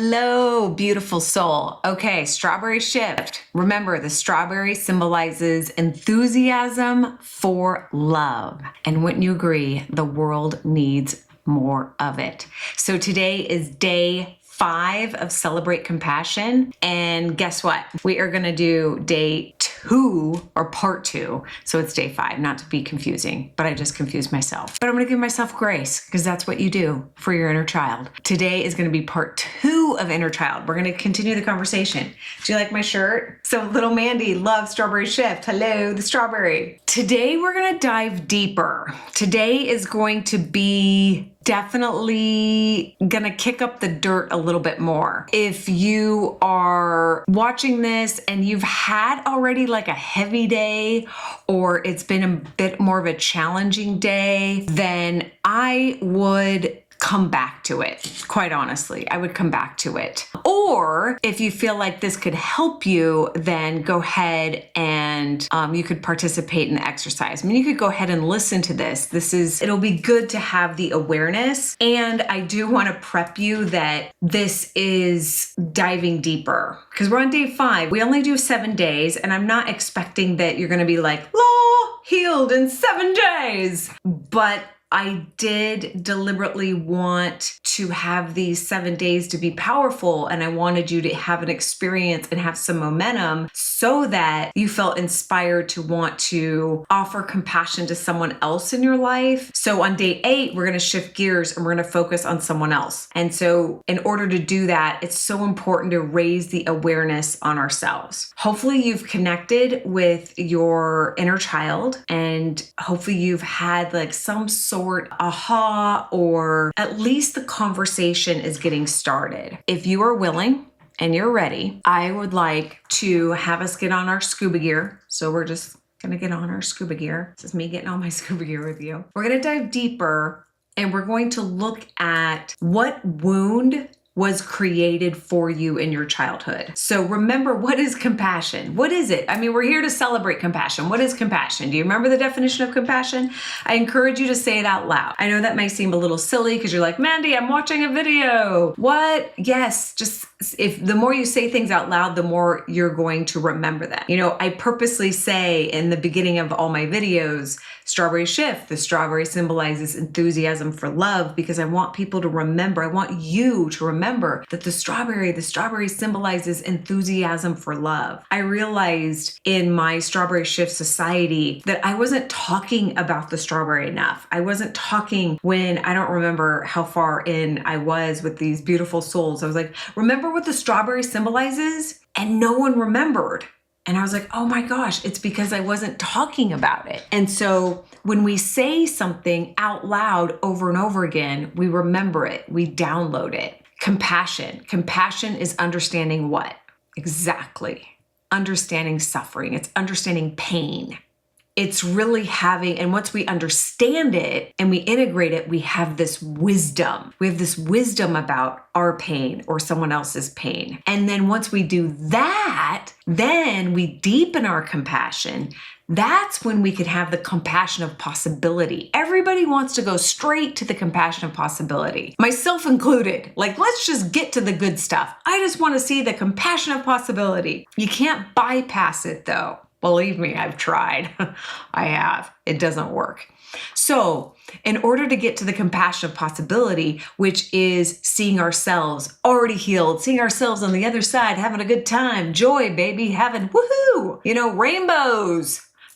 Hello, beautiful soul. Okay, strawberry shift. Remember, the strawberry symbolizes enthusiasm for love. And wouldn't you agree, the world needs more of it. So today is day 5 of Celebrate Compassion. And guess what? We are going to do day 2 or part 2. So it's day 5, not to be confusing, but I just confused myself. But I'm going to give myself grace because that's what you do for your inner child. Today is going to be part 2 of inner child. We're going to continue the conversation. Do you like my shirt? So little Mandy loves strawberry shift. Hello, the strawberry. Today we're going to dive deeper. Today is going to be definitely gonna kick up the dirt a little bit more. If you are watching this and you've had already like a heavy day, or it's been a bit more of a challenging day, then I would come back to it. Quite honestly, I would come back to it. Or if you feel like this could help you, then go ahead and you could participate in the exercise. I mean, you could go ahead and listen to this. It'll be good to have the awareness. And I do want to prep you that this is diving deeper because we're on day 5. We only do 7 days, and I'm not expecting that you're going to be like, healed in 7 days. But I did deliberately want to have these 7 days to be powerful, and I wanted you to have an experience and have some momentum so that you felt inspired to want to offer compassion to someone else in your life. So on day 8, we're going to shift gears and we're going to focus on someone else. And so in order to do that, it's so important to raise the awareness on ourselves. Hopefully you've connected with your inner child, and hopefully you've had like some sort aha, or at least the conversation is getting started. If you are willing and you're ready, I would like to have us get on our scuba gear. So we're just gonna get on our scuba gear. This is me getting on my scuba gear with you. We're gonna dive deeper and we're going to look at what wound was created for you in your childhood. So remember, what is compassion? What is it? I mean, we're here to celebrate compassion. What is compassion? Do you remember the definition of compassion? I encourage you to say it out loud. I know that may seem a little silly because you're like, Mandy, I'm watching a video. What? Yes, just if the more you say things out loud, the more you're going to remember them. You know, I purposely say in the beginning of all my videos, strawberry shift, the strawberry symbolizes enthusiasm for love, because I want people to remember, I want you to remember that the strawberry symbolizes enthusiasm for love. I realized in my strawberry shift society that I wasn't talking about the strawberry enough. I wasn't talking when, I don't remember how far in I was with these beautiful souls. I was like, remember what the strawberry symbolizes? And no one remembered. And I was like, oh my gosh, it's because I wasn't talking about it. And so when we say something out loud over and over again, we remember it, we download it. Compassion. Compassion is understanding what? Exactly. Understanding suffering. It's understanding pain. It's really having, and once we understand it and we integrate it, we have this wisdom. We have this wisdom about our pain or someone else's pain. And then once we do that, then we deepen our compassion. That's when we could have the compassion of possibility. Everybody wants to go straight to the compassion of possibility, myself included. Like, let's just get to the good stuff. I just want to see the compassion of possibility. You can't bypass it though. Believe me, I've tried. I have. It doesn't work. So in order to get to the compassion of possibility, which is seeing ourselves already healed, seeing ourselves on the other side, having a good time, joy, baby, having woohoo,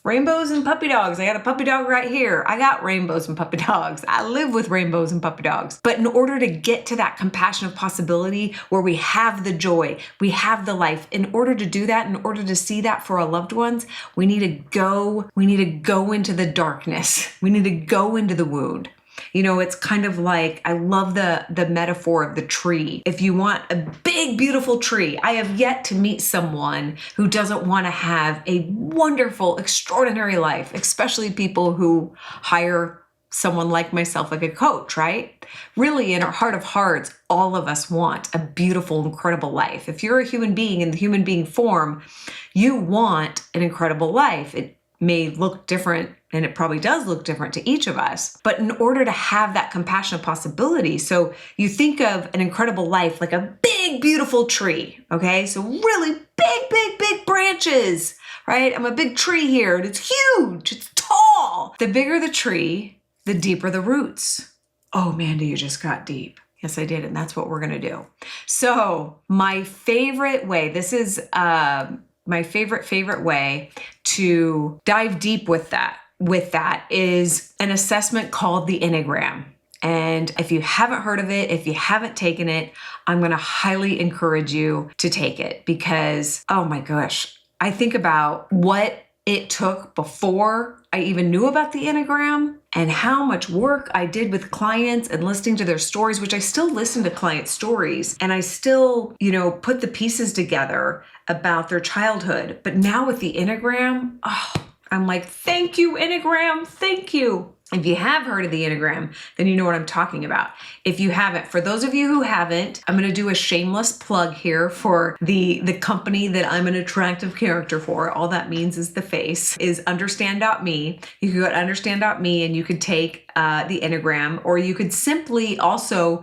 rainbows and puppy dogs. I got a puppy dog right here. I got rainbows and puppy dogs. I live with rainbows and puppy dogs. But in order to get to that compassion of possibility where we have the joy, we have the life, in order to do that, in order to see that for our loved ones, we need to go into the darkness. We need to go into the wound. You know, it's kind of like, I love the metaphor of the tree. If you want a big, beautiful tree, I have yet to meet someone who doesn't want to have a wonderful, extraordinary life, especially people who hire someone like myself, like a coach, right? Really, in our heart of hearts, all of us want a beautiful, incredible life. If you're a human being in the human being form, you want an incredible life. It may look different, and it probably does look different to each of us. But in order to have that compassionate possibility, so you think of an incredible life like a big, big, beautiful tree. Okay. So really big branches, right? I'm a big tree here and it's huge. It's tall. The bigger the tree, the deeper the roots. Oh, Mandy, you just got deep. Yes, I did. And that's what we're going to do. So my favorite way, this is my favorite way to dive deep with that is an assessment called the Enneagram. And if you haven't heard of it, if you haven't taken it, I'm going to highly encourage you to take it because, oh my gosh, I think about what it took before I even knew about the Enneagram and how much work I did with clients and listening to their stories, which I still listen to client stories and I still, put the pieces together about their childhood. But now with the Enneagram, I'm like, thank you, Enneagram. Thank you. If you have heard of the Enneagram, then you know what I'm talking about. If you haven't, for those of you who haven't, I'm going to do a shameless plug here for the company that I'm an attractive character for. All that means is the face, is understand.me. You could go to understand.me and you could take the Enneagram, or you could simply also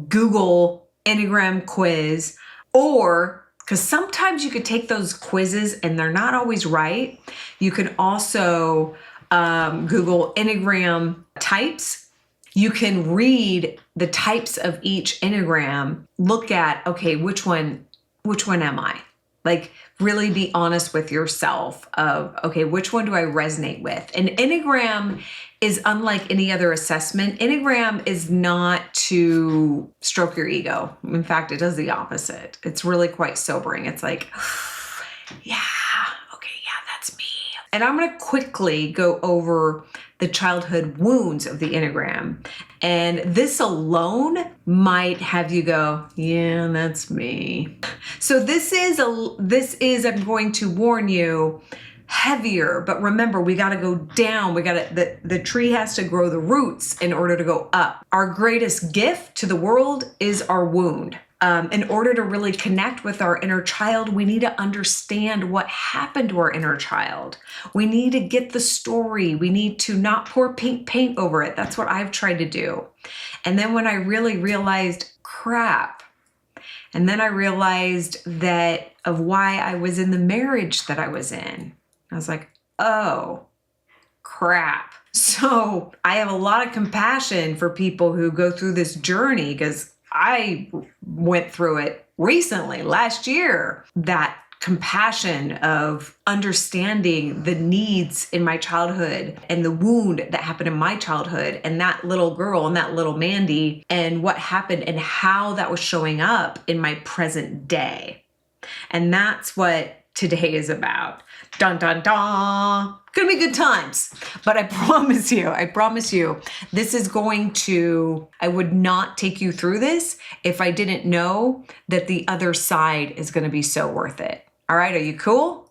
Google Enneagram quiz, or because sometimes you could take those quizzes and they're not always right. You can also Google Enneagram types. You can read the types of each Enneagram. Look at, okay, which one am I? Like really be honest with yourself of, okay, which one do I resonate with? And Enneagram is unlike any other assessment. Enneagram is not to stroke your ego. In fact, it does the opposite. It's really quite sobering. It's like, yeah, okay, yeah, that's me. And I'm going to quickly go over the childhood wounds of the Enneagram. And this alone might have you go, yeah, that's me. So this is, I'm going to warn you, heavier, but remember, we got to go down. The tree has to grow the roots in order to go up. Our greatest gift to the world is our wound. In order to really connect with our inner child, we need to understand what happened to our inner child. We need to get the story. We need to not pour pink paint over it. That's what I've tried to do. And then when I really realized, crap, and then I realized that of why I was in the marriage that I was in, I was like, oh, crap. So I have a lot of compassion for people who go through this journey because I went through it recently, last year, that compassion of understanding the needs in my childhood and the wound that happened in my childhood and that little girl and that little Mandy and what happened and how that was showing up in my present day. And that's what today is about. Dun, dun, dun. Gonna be good times. But I promise you, this is going to, I would not take you through this if I didn't know that the other side is gonna be so worth it. All right, are you cool?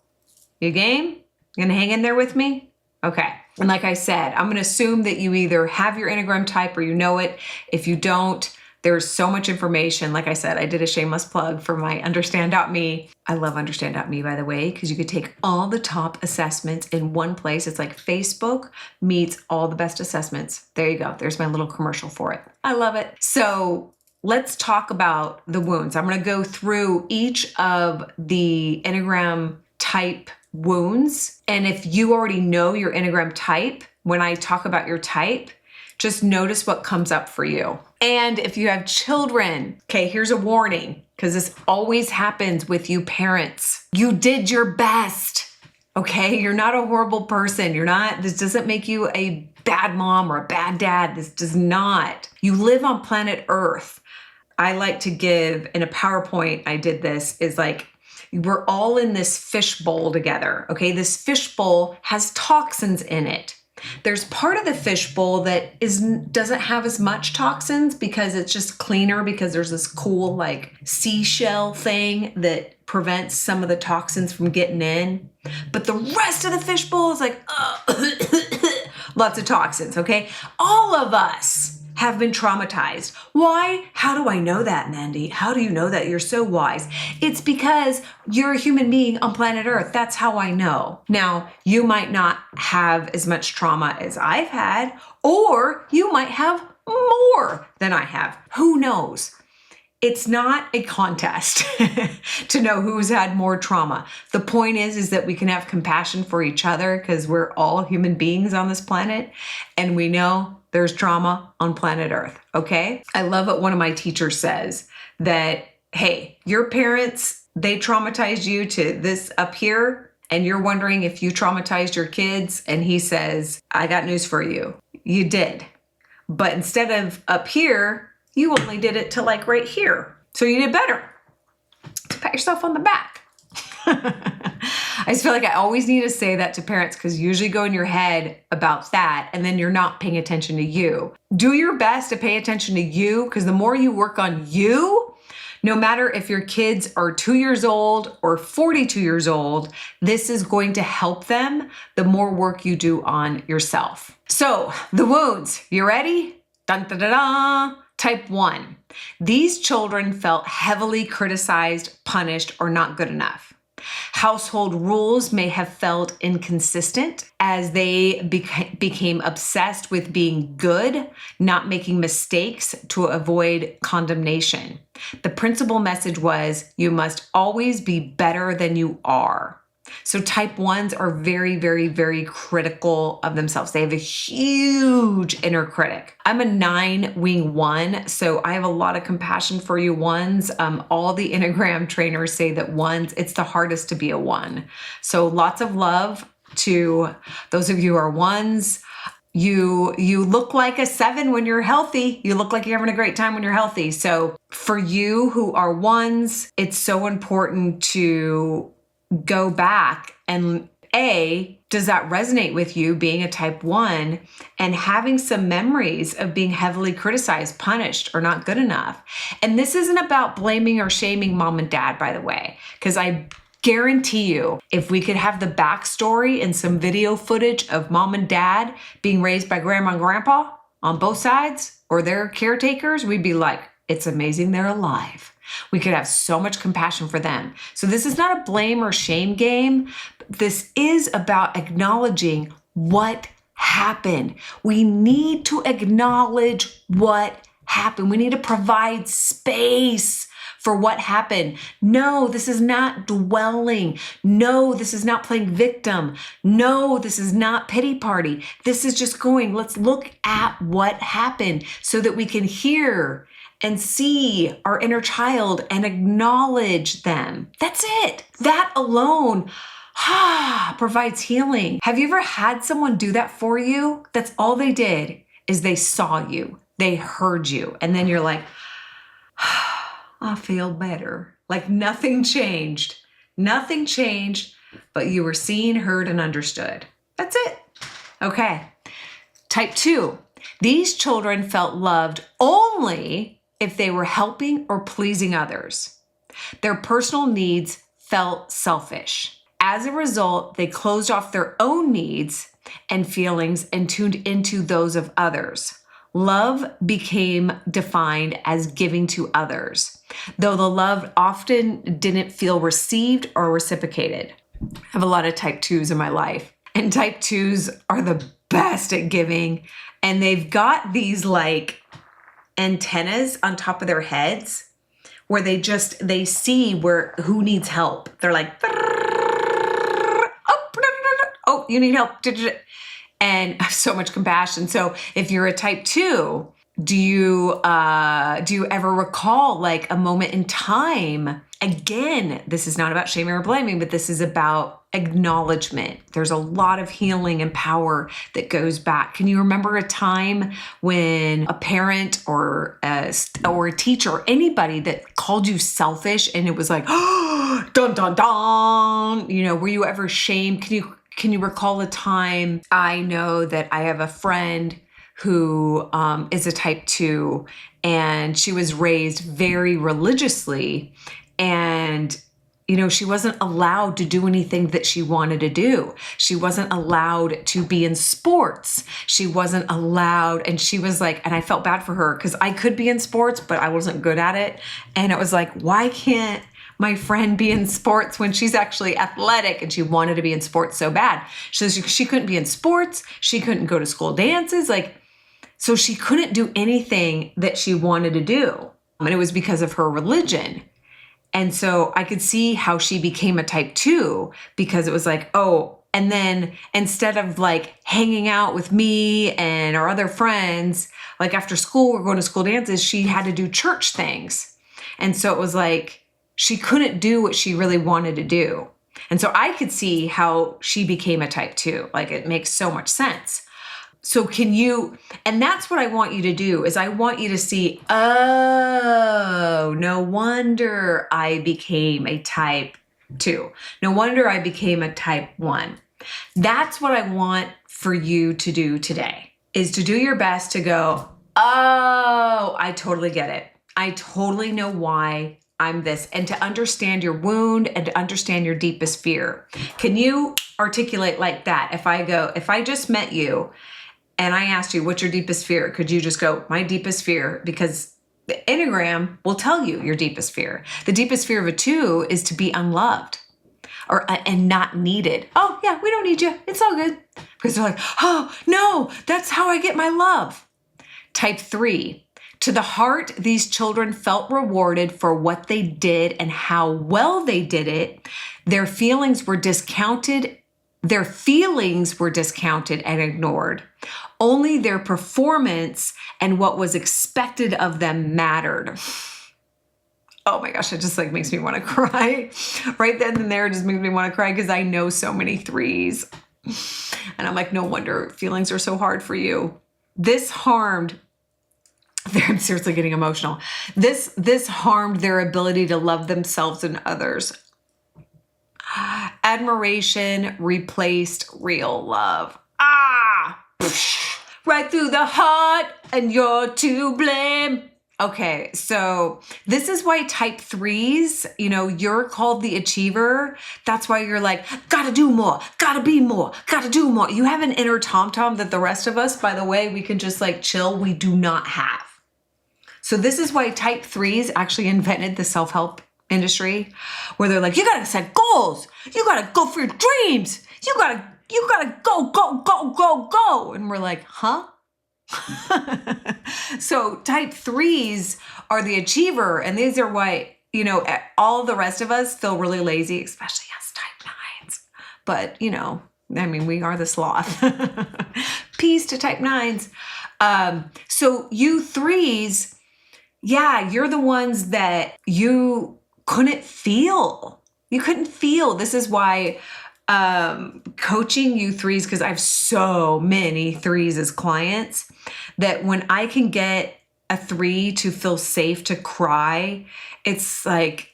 You game? You gonna hang in there with me? Okay. And like I said, I'm gonna assume that you either have your Enneagram type or you know it. If you don't, there's so much information. Like I said, I did a shameless plug for my understand.me. I love understand.me, by the way, because you could take all the top assessments in one place. It's like Facebook meets all the best assessments. There you go. There's my little commercial for it. I love it. So let's talk about the wounds. I'm going to go through each of the Enneagram type wounds. And if you already know your Enneagram type, when I talk about your type, just notice what comes up for you. And if you have children, okay, here's a warning, because this always happens with you parents. You did your best, okay? You're not a horrible person. This doesn't make you a bad mom or a bad dad. This does not. You live on planet Earth. I like to give, in a PowerPoint, I did this, is like, we're all in this fishbowl together, okay? This fishbowl has toxins in it. There's part of the fishbowl that doesn't have as much toxins because it's just cleaner because there's this cool like seashell thing that prevents some of the toxins from getting in. But the rest of the fishbowl is like, lots of toxins, okay? All of us have been traumatized. Why? How do I know that, Mandy? How do you know that? You're so wise. It's because you're a human being on planet Earth. That's how I know. Now, you might not have as much trauma as I've had, or you might have more than I have. Who knows? it's not a contest to know who's had more trauma. The point is that we can have compassion for each other because we're all human beings on this planet, and we know there's trauma on planet Earth, okay? I love what one of my teachers says, that, hey, your parents, they traumatized you to this up here, and you're wondering if you traumatized your kids, and he says, I got news for you. You did. But instead of up here, you only did it to like right here. So you did better. To pat yourself on the back. I just feel like I always need to say that to parents because you usually go in your head about that and then you're not paying attention to you. Do your best to pay attention to you because the more you work on you, no matter if your kids are 2 years old or 42 years old, this is going to help them the more work you do on yourself. So the wounds, you ready? Dun, da, da, da. Type 1. These children felt heavily criticized, punished, or not good enough. Household rules may have felt inconsistent as they became obsessed with being good, not making mistakes to avoid condemnation. The principal message was, you must always be better than you are. So type 1s are very, very, very critical of themselves. They have a huge inner critic. I'm a 9 wing 1, so I have a lot of compassion for you 1s. All the Enneagram trainers say that 1s, it's the hardest to be a 1. So lots of love to those of you who are 1s. You look like a 7 when you're healthy. You look like you're having a great time when you're healthy. So for you who are 1s, it's so important to go back and does that resonate with you being a type 1 and having some memories of being heavily criticized, punished, or not good enough? And this isn't about blaming or shaming mom and dad, by the way, because I guarantee you, if we could have the backstory and some video footage of mom and dad being raised by grandma and grandpa on both sides or their caretakers, we'd be like, it's amazing they're alive. We could have so much compassion for them. So this is not a blame or shame game. This is about acknowledging what happened. We need to acknowledge what happened. We need to provide space for what happened. No, this is not dwelling. No, this is not playing victim. No, this is not pity party. This is just going, let's look at what happened so that we can hear and see our inner child and acknowledge them. That's it. That alone provides healing. Have you ever had someone do that for you? That's all they did is they saw you, they heard you, and then you're like, I feel better. Like nothing changed. Nothing changed, but you were seen, heard, and understood. That's it. Okay. Type 2. These children felt loved only if they were helping or pleasing others. Their personal needs felt selfish. As a result, they closed off their own needs and feelings and tuned into those of others. Love became defined as giving to others, though the love often didn't feel received or reciprocated. I have a lot of type 2s in my life, and type 2s are the best at giving, and they've got these like antennas on top of their heads where they see who needs help. They're like, oh, you need help. And so much compassion. So if you're a type 2, do you ever recall like a moment in time? Again, this is not about shaming or blaming, but this is about acknowledgement. There's a lot of healing and power that goes back. Can you remember a time when a parent or a teacher or anybody that called you selfish and it was like, oh, dun, dun, dun, were you ever shamed? Can you recall a time? I know that I have a friend who is a type 2, and she was raised very religiously, and she wasn't allowed to do anything that she wanted to do. She wasn't allowed to be in sports. She wasn't allowed, and she was like, and I felt bad for her because I could be in sports, but I wasn't good at it. And it was like, why can't my friend be in sports when she's actually athletic and she wanted to be in sports so bad? So she couldn't be in sports. She couldn't go to school dances. So she couldn't do anything that she wanted to do. And it was because of her religion. And so I could see how she became a type 2 because it was like, oh, and then instead of like hanging out with me and our other friends, like after school, we're going to school dances, she had to do church things. And so it was like, she couldn't do what she really wanted to do. And so I could see how she became a type 2. Like it makes so much sense. So and that's what I want you to do is I want you to see, oh, no wonder I became a type 2. No wonder I became a type 1. That's what I want for you to do today, is to do your best to go, oh, I totally get it. I totally know why I'm this, and to understand your wound and to understand your deepest fear. Can you articulate like that? If I just met you and I asked you, what's your deepest fear? Could you just go, my deepest fear? Because the Enneagram will tell you your deepest fear. The deepest fear of a 2 is to be unloved and not needed. Oh yeah, we don't need you. It's all good. Because they're like, oh no, that's how I get my love. Type 3, to the heart, these children felt rewarded for what they did and how well they did it. Their feelings were discounted and ignored. Only their performance and what was expected of them mattered. Oh my gosh, it just like makes me want to cry. Right then and there, it just makes me want to cry because I know so many 3s. And I'm like, no wonder feelings are so hard for you. This harmed, I'm seriously getting emotional. This harmed their ability to love themselves and others. Admiration replaced real love. Right through the heart, and you're to blame. Okay, so this is why type 3s, you're called the achiever. That's why you're like, gotta do more, gotta be more, gotta do more. You have an inner tom-tom that the rest of us, by the way, we can just like chill, we do not have. So this is why type 3s actually invented the self-help industry, where they're like, you gotta set goals, you gotta go for your dreams, you gotta go, go, go, go, go. And we're like, huh? So type 3s are the achiever, and these are why, all the rest of us feel really lazy, especially us type 9s. But, we are the sloth. Peace to type 9s. So you 3s, yeah, you're the ones that you couldn't feel. You couldn't feel. This is why coaching you 3s, because I have so many 3s as clients, that when I can get a 3 to feel safe to cry, it's like,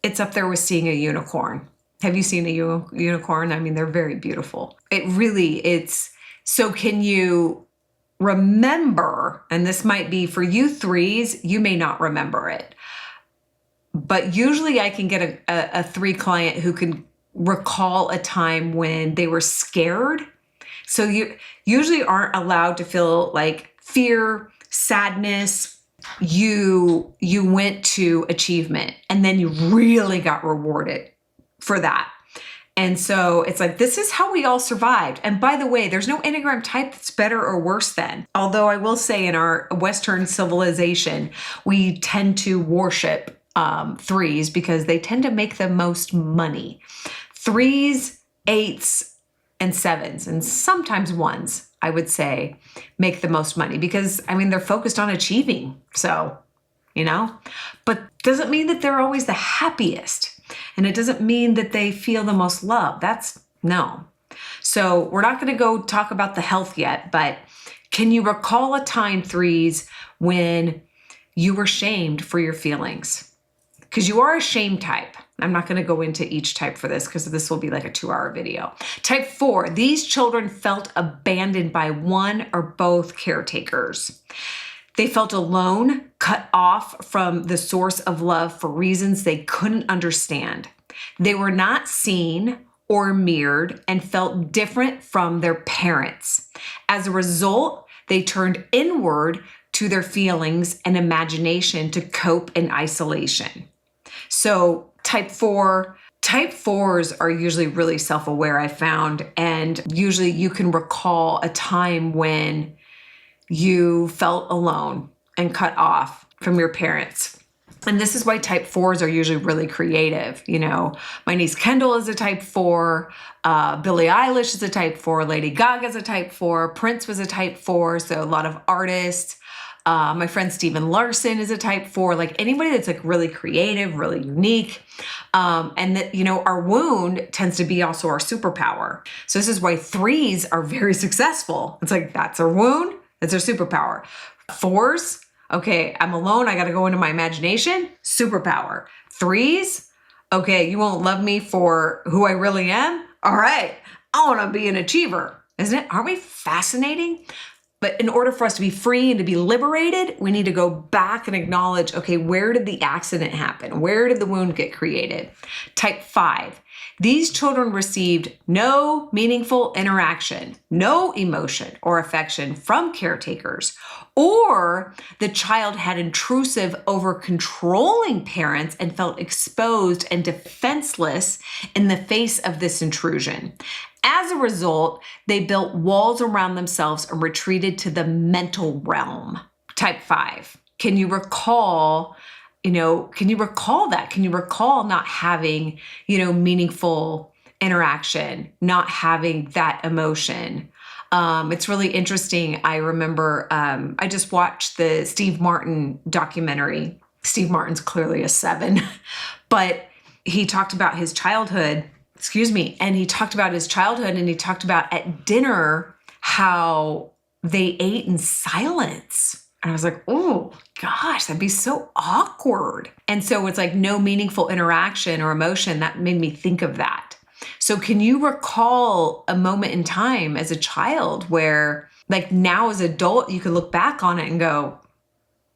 it's up there with seeing a unicorn. Have you seen a unicorn? They're very beautiful. So can you remember, and this might be for you 3s, you may not remember it, but usually I can get a 3 client who can recall a time when they were scared. So you usually aren't allowed to feel like fear, sadness. You went to achievement, and then you really got rewarded for that. And so it's like, this is how we all survived. And by the way, there's no Enneagram type that's better or worse than. Although I will say in our Western civilization, we tend to worship 3s because they tend to make the most money. 3s, 8s, and 7s, and sometimes 1s, I would say, make the most money because, they're focused on achieving. So, but doesn't mean that they're always the happiest. And it doesn't mean that they feel the most love. No. So we're not going to go talk about the health yet, but can you recall a time, 3s, when you were shamed for your feelings? Because you are a shame type. I'm not going to go into each type for this because this will be like a 2-hour video. Type 4, these children felt abandoned by one or both caretakers. They felt alone, cut off from the source of love for reasons they couldn't understand. They were not seen or mirrored and felt different from their parents. As a result, they turned inward to their feelings and imagination to cope in isolation. So type 4s are usually really self-aware, I found, and usually you can recall a time when you felt alone and cut off from your parents. And this is why type 4s are usually really creative. My niece Kendall is a type 4. Billie Eilish is a type 4. Lady Gaga is a type 4. Prince was a type 4. So a lot of artists. My friend Steven Larson is a type 4. Like anybody that's like really creative, really unique. And that, our wound tends to be also our superpower. So this is why 3s are very successful. It's like, that's our wound. That's our superpower. 4s, okay, I'm alone. I got to go into my imagination. Superpower. 3s, okay, you won't love me for who I really am. All right, I want to be an achiever. Isn't it? Aren't we fascinating? But in order for us to be free and to be liberated, we need to go back and acknowledge, okay, where did the accident happen? Where did the wound get created? Type 5. These children received no meaningful interaction, no emotion or affection from caretakers, or the child had intrusive, over-controlling parents and felt exposed and defenseless in the face of this intrusion. As a result, they built walls around themselves and retreated to the mental realm. Type 5. Can you recall that? Can you recall not having, meaningful interaction, not having that emotion? It's really interesting. I remember, I just watched the Steve Martin documentary. Steve Martin's clearly a 7, but he talked about his childhood. And he talked about his childhood, and he talked about at dinner how they ate in silence. And I was like, oh gosh, that'd be so awkward. And so it's like no meaningful interaction or emotion. That made me think of that. So can you recall a moment in time as a child where, like, now as an adult, you can look back on it and go,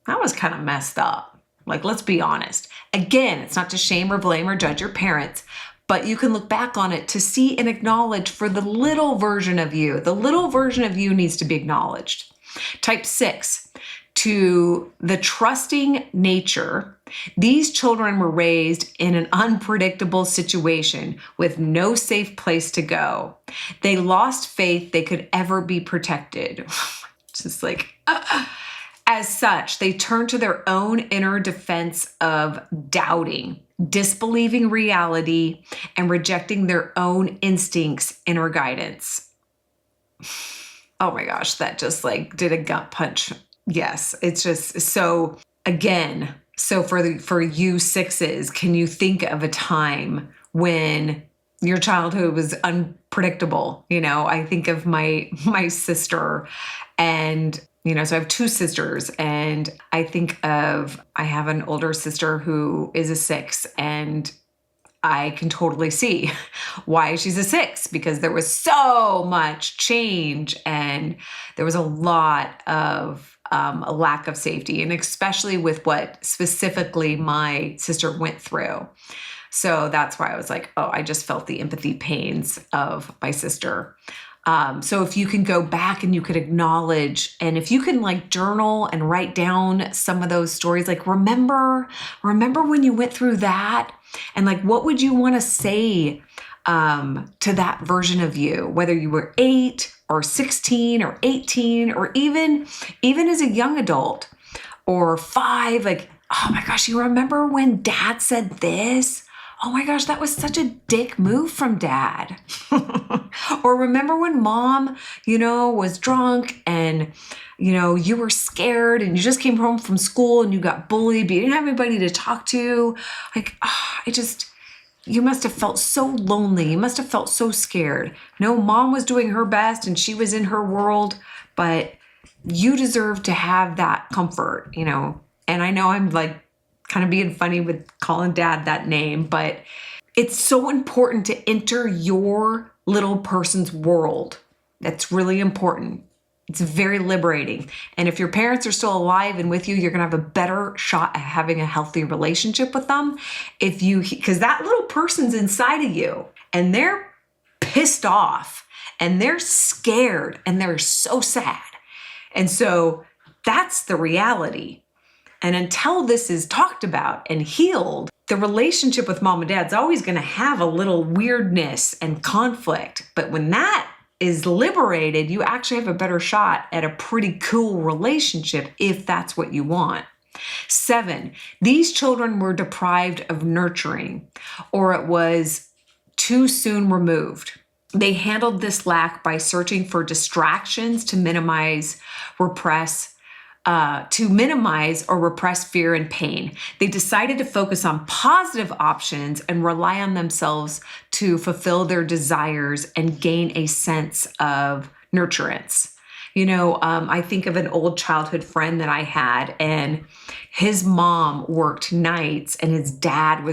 that was kind of messed up. Like, let's be honest. Again, it's not to shame or blame or judge your parents, but you can look back on it to see and acknowledge for the little version of you. The little version of you needs to be acknowledged. Type 6, to the trusting nature, these children were raised in an unpredictable situation with no safe place to go. They lost faith they could ever be protected. Just like, as such, they turned to their own inner defense of doubting, disbelieving reality, and rejecting their own instincts, inner guidance. Oh my gosh, that just like did a gut punch. Yes, it's just so, again, so for you 6s, can you think of a time when your childhood was unpredictable? I think of my sister, and so I have 2 sisters, and I have an older sister who is a 6, and I can totally see why she's a 6, because there was so much change and there was a lot of a lack of safety, and especially with what specifically my sister went through. So that's why I was like, oh, I just felt the empathy pains of my sister. So if you can go back and you could acknowledge, and if you can like journal and write down some of those stories, like remember when you went through that, and like, what would you want to say to that version of you, whether you were 8 or 16 or 18, or even as a young adult or 5, like, oh my gosh, you remember when dad said this? Oh my gosh, that was such a dick move from dad. Or remember when mom, was drunk and, you were scared and you just came home from school and you got bullied, but you didn't have anybody to talk to. Like, you must have felt so lonely. You must have felt so scared. No, mom was doing her best and she was in her world, but you deserve to have that comfort, And I know I'm like kind of being funny with calling dad that name, but it's so important to enter your little person's world. That's really important. It's very liberating. And if your parents are still alive and with you, you're going to have a better shot at having a healthy relationship with them. Because that little person's inside of you and they're pissed off and they're scared and they're so sad. And so that's the reality. And until this is talked about and healed, the relationship with mom and dad's always going to have a little weirdness and conflict. But when that is liberated, you actually have a better shot at a pretty cool relationship if that's what you want. 7, these children were deprived of nurturing, or it was too soon removed. They handled this lack by searching for distractions to minimize, or repress fear and pain. They decided to focus on positive options and rely on themselves to fulfill their desires and gain a sense of nurturance. I think of an old childhood friend that I had, and his mom worked nights and his dad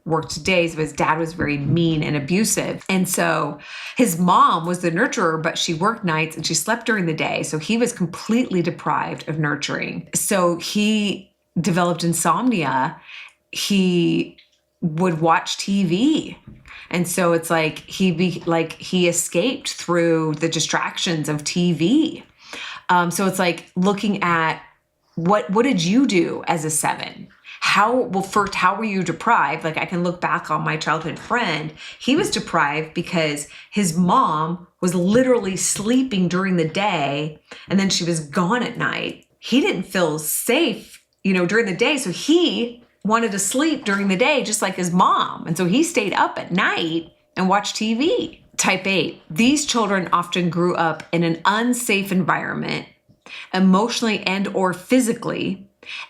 worked days, but his dad was very mean and abusive. And so his mom was the nurturer, but she worked nights and she slept during the day. So he was completely deprived of nurturing. So he developed insomnia. He would watch TV. And so it's like he escaped through the distractions of TV. So it's like looking at what did you do as a 7? First, how were you deprived? Like, I can look back on my childhood friend. He was deprived because his mom was literally sleeping during the day and then she was gone at night. He didn't feel safe, during the day. So he wanted to sleep during the day, just like his mom. And so he stayed up at night and watched TV. Type 8, these children often grew up in an unsafe environment, emotionally and or physically,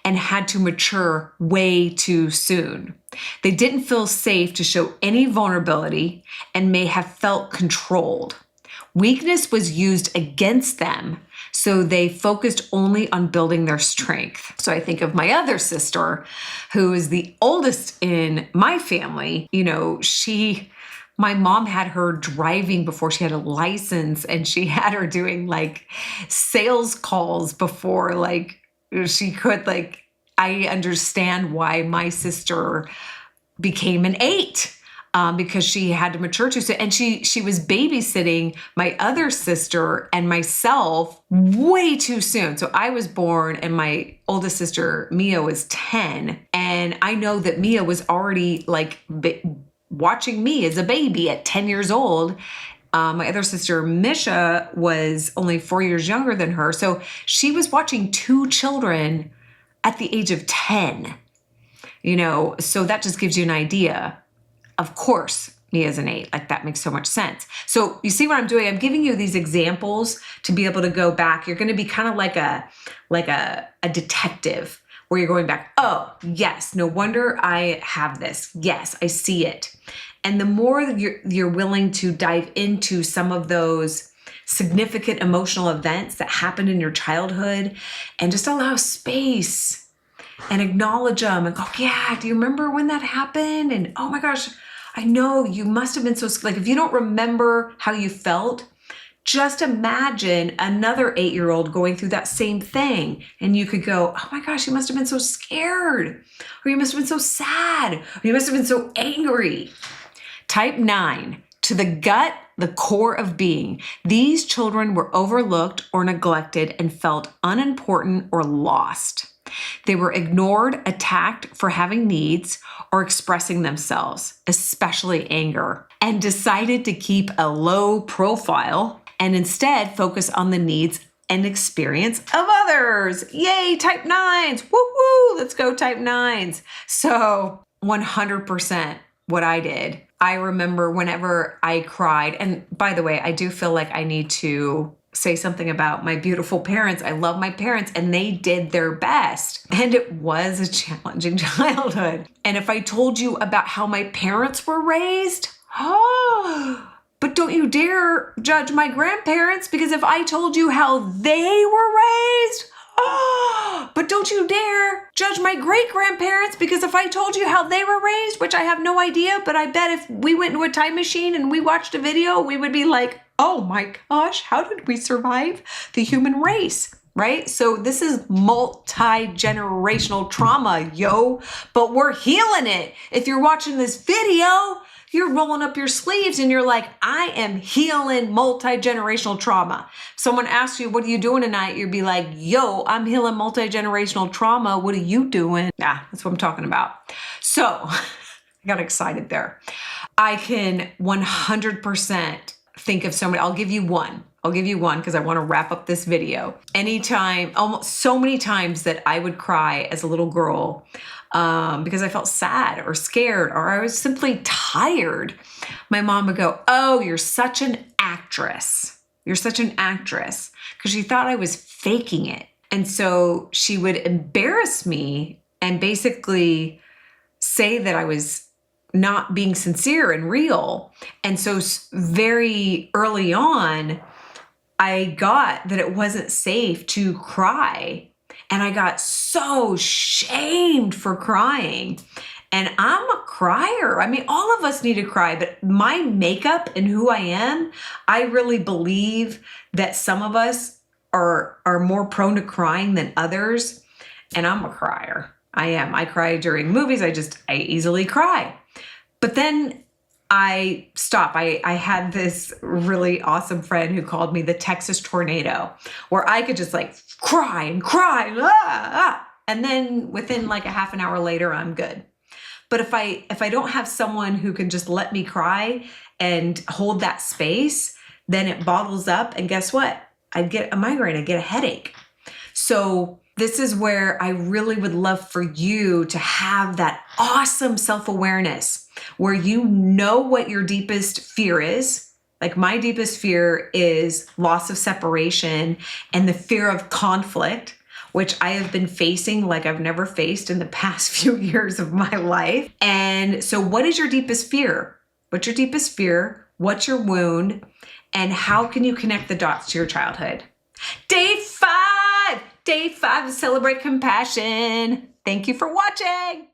and had to mature way too soon. They didn't feel safe to show any vulnerability and may have felt controlled. Weakness was used against them, so they focused only on building their strength. So I think of my other sister, who is the oldest in my family. My mom had her driving before she had a license, and she had her doing sales calls before she could. I understand why my sister became an 8. Because she had to mature too soon. And she was babysitting my other sister and myself way too soon. So I was born and my oldest sister, Mia, was 10. And I know that Mia was already watching me as a baby at 10 years old. My other sister, Misha, was only 4 years younger than her. So she was watching 2 children at the age of 10. So that just gives you an idea. Of course, Mia's an 8. That makes so much sense. So you see what I'm doing? I'm giving you these examples to be able to go back. You're going to be kind of like a detective where you're going back. Oh, yes, no wonder I have this. Yes, I see it. And the more you're willing to dive into some of those significant emotional events that happened in your childhood and just allow space and acknowledge them and go, yeah, do you remember when that happened? And oh my gosh, I know you must have been so, if you don't remember how you felt, just imagine another 8-year-old going through that same thing. And you could go, oh my gosh, you must have been so scared, or you must have been so sad, or you must have been so angry. Type 9, to the gut, the core of being. These children were overlooked or neglected and felt unimportant or lost. They were ignored, attacked for having needs or expressing themselves, especially anger, and decided to keep a low profile and instead focus on the needs and experience of others. Yay, type 9s. Woo-hoo, let's go type 9s. So 100% what I did. I remember whenever I cried, and by the way, I do feel like I need to say something about my beautiful parents. I love my parents and they did their best. And it was a challenging childhood. And if I told you about how my parents were raised, but don't you dare judge my grandparents, because if I told you how they were raised, but don't you dare judge my great-grandparents, because if I told you how they were raised, which I have no idea, but I bet if we went into a time machine and we watched a video, we would be like, oh my gosh, how did we survive the human race, right? So this is multi-generational trauma, yo, but we're healing it. If you're watching this video, you're rolling up your sleeves and you're like, I am healing multi-generational trauma. Someone asks you, what are you doing tonight? You'd be like, yo, I'm healing multi-generational trauma. What are you doing? Yeah, that's what I'm talking about. So I got excited there. I can 100% think of somebody. I'll give you one. I'll give you one because I want to wrap up this video. Anytime, almost so many times that I would cry as a little girl because I felt sad or scared or I was simply tired, my mom would go, "Oh, you're such an actress. You're such an actress," because she thought I was faking it. And so she would embarrass me and basically say that I was not being sincere and real. And so very early on, I got that it wasn't safe to cry. And I got so shamed for crying. And I'm a crier. I mean, all of us need to cry, but my makeup and who I am, I really believe that some of us are more prone to crying than others. And I'm a crier. I am. I cry during movies. I easily cry. But then I stop. I had this really awesome friend who called me the Texas tornado, where I could just like cry and cry. And then within like a half an hour later, I'm good. But if I don't have someone who can just let me cry and hold that space, then it bottles up. And guess what? I'd get a migraine. I'd get a headache. So this is where I really would love for you to have that awesome self-awareness where you know what your deepest fear is. Like my deepest fear is loss of separation and the fear of conflict, which I have been facing like I've never faced in the past few years of my life. And so what is your deepest fear? What's your deepest fear? What's your wound? And how can you connect the dots to your childhood? Day 5 of Celebrate Compassion. Thank you for watching.